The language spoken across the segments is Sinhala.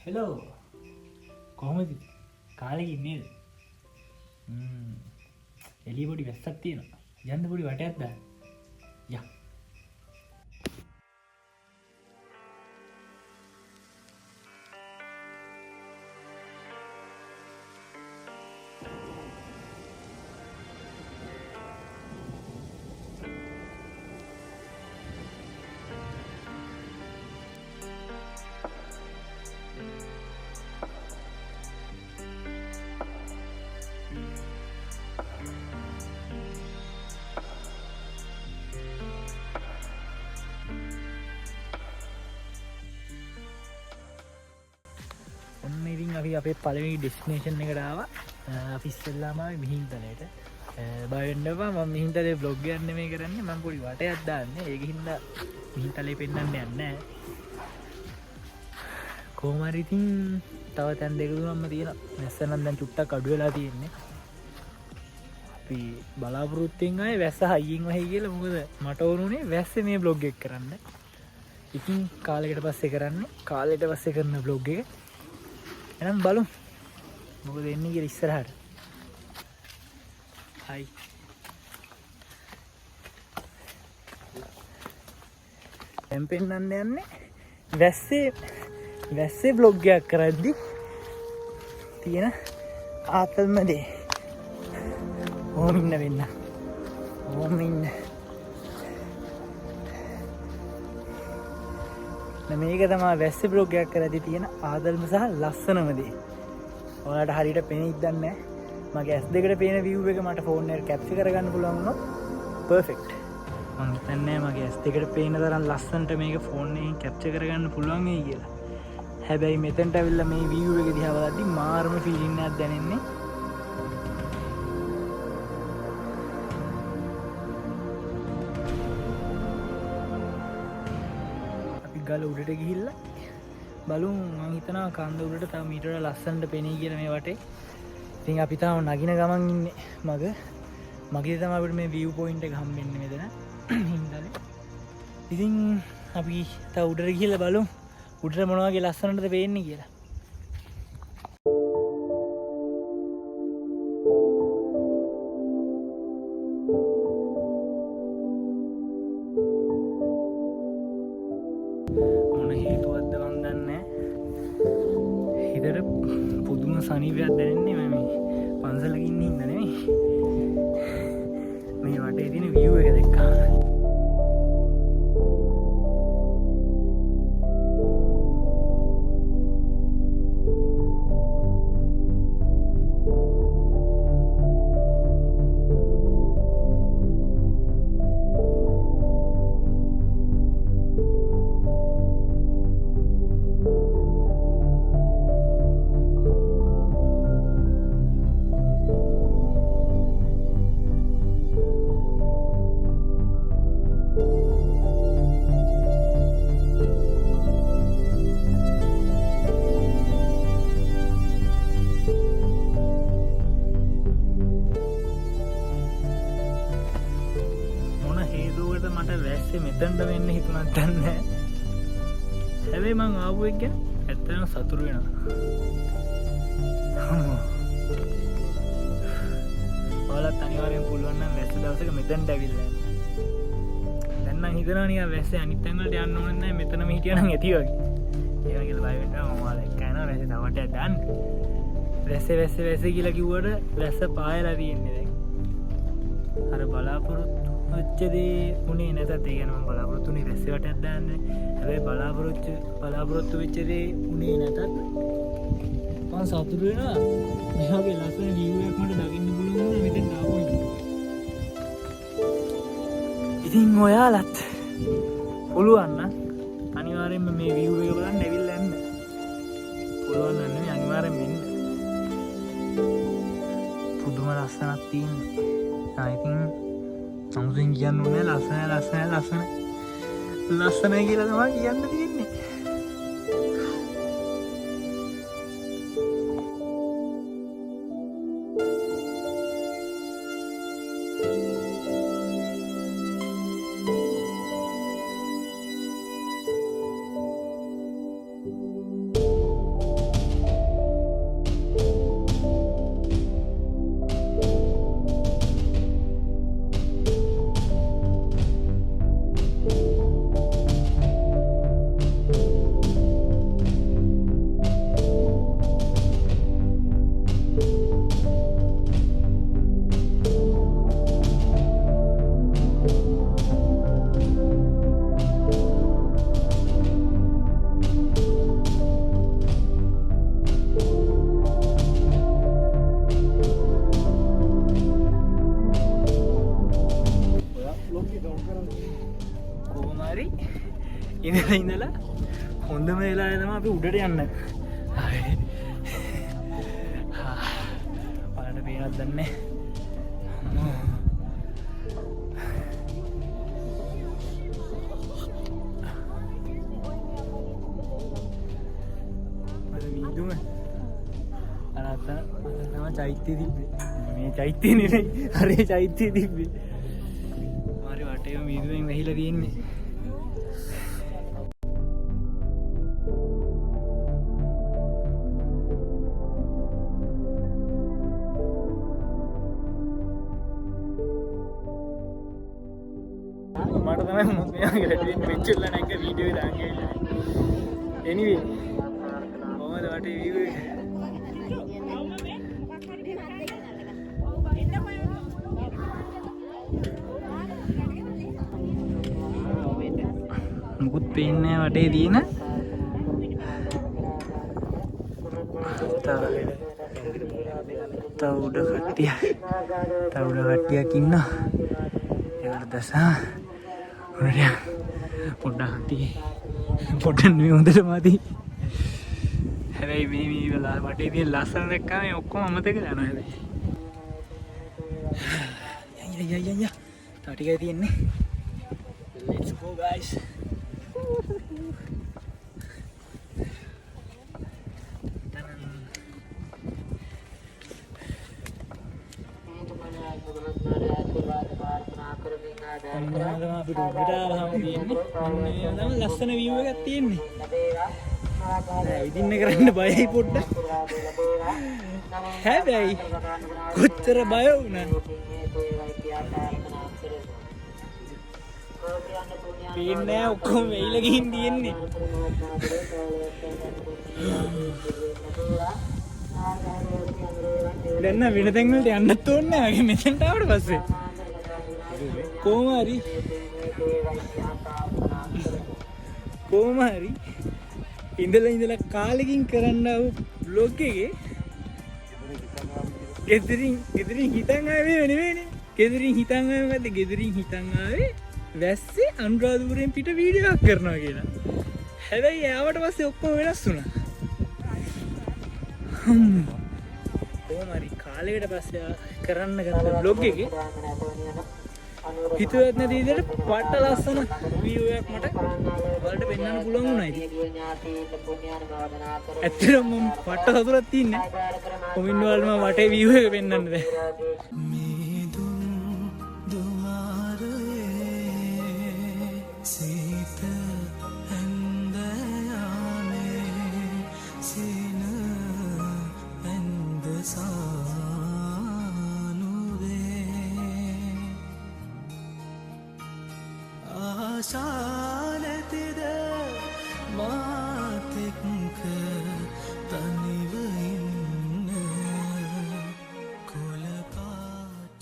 හෙලෝ කොහොමද කාලෙක ඉන්නේද? එළිය පොඩි වැස්සක් තියෙනවා. යන්න පොඩි වටයක් දාන්න. යා. ඔන්න ඉතින් අපි අපේ පළවෙනි ඩෙස්ටිනේෂන් එකට ආවා. අපි ඉස්සෙල්ලාම ආවේ මිහින්තලයට. බය වෙන්න එපා, මම මිහින්තලේ vlog එකක් නෙමෙයි කරන්නේ. මම පොඩි වටයක් දාන්නේ. ඒක හින්දා මිහින්තලේ පෙන්නන්න යන්නේ නැහැ. කොහොම හරි ඉතින් තව තැන් දෙක තුනක්ම තියෙනවා. වැස්ස නම් දැන් චුට්ටක් අඩු වෙලා තියෙන්නේ. අපි බලාපොරොත්තුෙන් ආයේ වැස්ස හයියෙන් වහයි කියලා. මොකද මට ඕනුනේ වැස්සේ මේ vlog එක කරන්න. ඉතින් කාලයකට පස්සේ කරන්නේ. කාලයට පස්සේ කරන vlog එක. එනම් බලමු මොකද වෙන්නේ කියලා ඉස්සරහට. හයි. දැන් පෙන්නන්න යන්නේ වැස්සේ vlog එකක් කරද්දි තියෙන ආතල්ම දේ. ඕම ඉන්න වෙන්න. ඕම ඉන්න. මේක තමයි වැස්සේ vlog එකක් කරද්දී තියෙන ආදල්ම සහ ලස්සනම දේ. ඔයාලට හරියට පේනෙයිද දන්නේ නැහැ. මගේ S2 පේන view එක මට ෆෝන් එකේ කැප්චර් කරගන්න පුළුවන් වුණොත් පර්ෆෙක්ට්. මම හිතන්නේ මගේ S2 පේන තරම් ලස්සනට මේක ෆෝන් එකෙන් කැප්චර් කරගන්න පුළුවන් වෙයි කියලා. හැබැයි මෙතනට අවිල්ලා මේ view එක දිහා බලද්දි මාරම ෆීලිං එකක් දැනෙන්නේ. ගල උඩට ගිහිල්ලා බලමු. මම හිතනවා කන්ද උඩට තව මීටර ලස්සනට පෙනී කියලා මේ වටේ. ඉතින් අපි තාම නගින ගමන් ඉන්නේ. මගේ තමයි අපිට මේ view point එක හම්බෙන්නේ මෙතන. හින්දානේ. ඉතින් අපි තව උඩට ගිහිල්ලා බලමු උඩට මොන වගේ ලස්සනටද පේන්නේ කියලා. පුදුම සනීපයක් දැනෙන්නේ මේ පන්සලක ඉන්න හින්දා නෙමෙයි. මේ වටේ තියෙන view එක දැක්කම මෙතනට වෙන්න හිතුණත් දන්නේ නැහැ. හැබැයි මං ආපු එක ගැන ඇත්තටම සතුටු වෙනවා. ඔයාලත් අනිවාර්යෙන් පුළුවන් නම් වැස්ස දවසක මෙතනට ඇවිල්ලා යන්න. දැන් නම් හිතනවා නිකන් වැස්සේ අනිත් තැන් වලට යන්න ඕනේ නැහැ, මෙතනම හිටියනම් ඇති වගේ. ඒ වගේ බය වෙනවා මම ඔයාලා එක්ක යනවා වැස්සේ තවටයක් දාන්න. වැස්සේ කියලා කිව්වට වැස්ස පායලා තියෙන්නේ දැන්. අර බලාපොරොත්තු වෙච්ච දේ උනේ නැතත් ඒ කියන්නේ මම බලාපොරොත්තුනේ වැස්සේ වටයක් දාන්න. හැබැයි බලාපොරොත්තු වෙච්ච දේ උනේ නැතත් මම සතුටු වෙනවා. මේ වගේ ලස්සන view එකක් මට දකින්න පුළුවන් වුණා මෙතෙන් ආවොත්. ඉතින් ඔයාලත් පුළුවන් නම් අනිවාර්යෙන්ම මේ view එක බලන්න ඇවිල්ලා යන්න. පුළුවන් නම් නෙමෙයි අනිවාර්යෙන් මෙන්න. පුදුම ලස්සනක් තියෙනවා. ඉතින් සමුසින් කියන්න ඕනේ ලස්සනයි කියලා තමයි කියන්න තියෙන්නේ. ඉඳලා හොඳම වෙලාවේ තමයි අපි උඩට යන්න. හරි. ඔයාලට පේනවද දන්නේ නැහැ. මීදුම අරත්තන තම චෛත්‍යය තිබ්බේ. මේ චෛත්‍යය නෙවෙයි. අරේ චෛත්‍යය තිබ්බේ. මාරේ වටේම මීදුමෙන් වැහිලා තියෙන්නේ. මට තමයි මොකද මෙයාගේ වැඩි වෙච්චilla නැංග වීඩියෝ එක දාන්න ගිහින්. anyway කොහමද වටේ view එක? මුකුත් පේන්නේ නැහැ වටේ තියෙන. තව උඩ කට්ටියක් ඉන්නවා. ඒවල දසා පොඩ්ඩක් නෙවෙයි හොඳට මදි. හැබැයි මේ වෙලාව වටේ තියෙන ලස්සන දැක්කම ඔක්කොම අමතක යනවා හැබැයි. යය තව ටිකයි තියෙන්නේ. Let's go guys. ලස්සන view එකක් තියෙන්නේ. ඉදින්න කරන්න බයයි පොඩ්ඩක්. හැබැයි කොච්චර බය වුණා. පේන්නේ ඔක්කොම වෙයිලා ගිහින් තියෙන්නේ. දැන් නම් වෙන තැන් වලට යන්නත් ඕනේ නැහැ. මෙතෙන්ට ආවට පස්සේ කොහොම හරි ඉඳලා කාලෙකින් කරන්න ආව බ්ලොග් එකේ ගෙදරින් හිතන් ආවේ නෙවෙයිනේ. ගෙදරින් හිතන් ආවේ වැස්සේ අනුරාධපුරයෙන් පිට වීඩියෝ එකක් කරනවා කියලා. හැබැයි ආවට පස්සේ ඔක්කොම වෙනස් වුණා. කොහොම හරි කාලෙකට පස්සේ කරන්න ගත්ත බ්ලොග් එකේ හිතුවත් නැති විදිහට පට්ට ලස්සන view එකක් මට ඔයාලට පෙන්වන්න පුළුවන් වුණා ඉතින්. ඇත්තටම මම පට්ට සතුටක් තියන්නේ. කොමින් වල මම වටේ view එක පෙන්වන්න දැන්. මේ දුමාරේ සීත ඇන්දයානේ සීන ඇන්දසා ආශාලතිද මාතෙක්ක තනිව ඉන්න කොළපාට.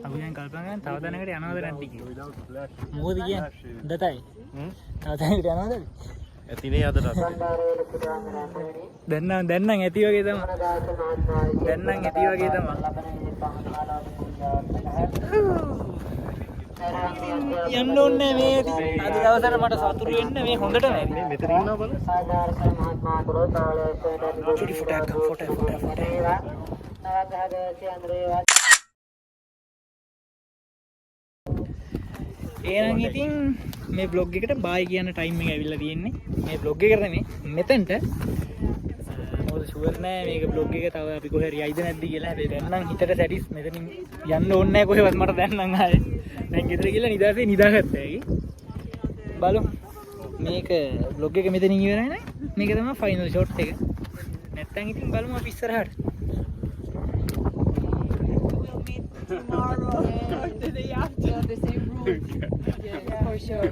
අපි දැන් කල්පනා කරන් තව තැනකට යනවද නැද්ද කියලා. මොකද කියන්නේ? දතයි. තව තැනකට යනවද? ඇතිනේ අදට. දැන් නම් ඇති වගේ තමයි. යන්න ඕනේ මේ අද දවසට මට සතුටු වෙන්න මේ හොඳට නැරි. මෙතන ඉන්නවා බලන්න. චුටි ෆොටෝ. එහෙනම් ඉතින් මේ බ්ලොග් එකට බයි කියන ටයිම් එක ඇවිල්ලා තියෙන්නේ. මේ බ්ලොග් එකට නෙමෙයි මෙතෙන්ට. මොකද ෂුවර් නෑ මේක බ්ලොග් එක තව අපි කොහේ හරි යයිද නැද්ද කියලා. හැබැයි දැන් නම් හිතට සැටිස් මෙතනින් යන්න ඕනේ නෑ කොහෙවත් මට දැන් නම් ආයේ. දැන් ගෙදර ගිහලා නිදාගත්තා ඇයි. බලමු. මේක බ්ලොග් එක මෙතනින් ඉවරයි නේ. මේක තමයි ෆයිනල් ෂොට් එක. නැත්තම් ඉතින් බලමු අපි ඉස්සරහට. Tomorrow or the day after the same route. Yeah, for sure.